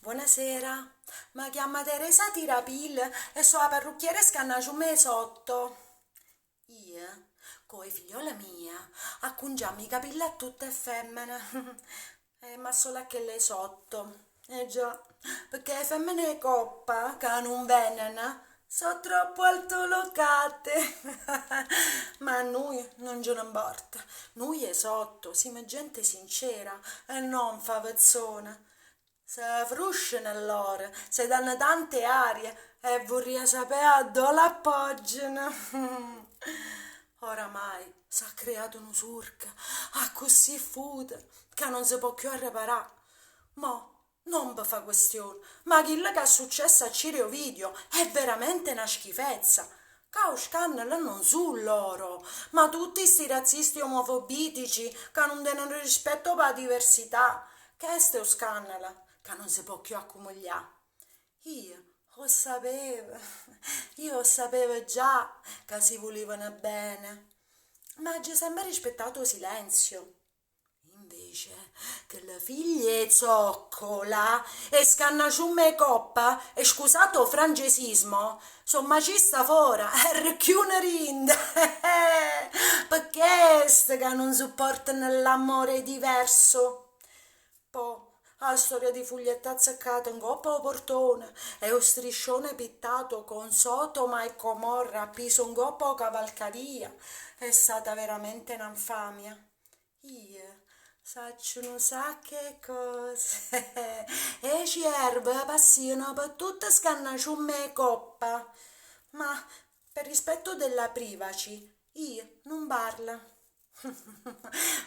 Buonasera, mi chiamo Teresa Tirapil e sono la parrucchiere Scannacciume sotto. Io, con le figliole mie, acconciamo i capelli a tutte femmine, ma solo a quelle sotto. Eh già, perché le femmine coppa, che non vengono, sono troppo altolocate. Ma a noi non ce ne importa. Noi è sotto, siamo gente sincera e non favezzona. Se frusciano allora, se danno tante arie e vorrei sapere dove l'appoggiano. Oramai si è creato un'usurca, così futa, che non si può più riparare. Ma non mi fa questione, ma quello che è successo a Ciro Ovidio è veramente una schifezza. Che scandalo non su loro, ma tutti sti razzisti omofobitici che non tenono rispetto per la diversità. Che è sto scandalo? Che non si può più accumulare. Io lo sapevo, io lo sapevo già che si volevano bene, ma c'è sempre rispettato silenzio. Invece che la figlia è zoccola e scannacciume coppa e scusato francesismo, sono macista fora e ricchiune rinda. Perché ste che non supportano l'amore diverso? Poi la storia di Fuglietta azzeccata in coppa o portone e lo striscione pittato con Sodoma e Comorra appeso in coppa o cavalcaria è stata veramente un'infamia. Io saccio non sa che cose e ci erba passione per tutte scannacciumme e coppa, ma per rispetto della privacy io non parlo.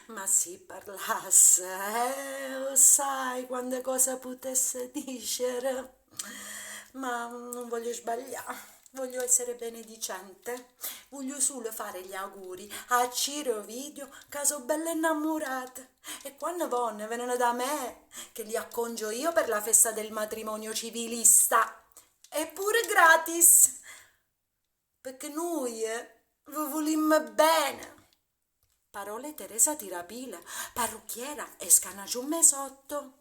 Ma sì, parlasse, lo sai quante cose potesse dire. Ma non voglio sbagliare, voglio essere benedicente. Voglio solo fare gli auguri a Ciro e Ovidio che sono belle innamorate. E quando vengono da me, che li accongio io per la festa del matrimonio civilista. Eppure gratis, perché noi vi volimmo bene. Parole Teresa Tirapila, parrucchiera e scannacciume sotto.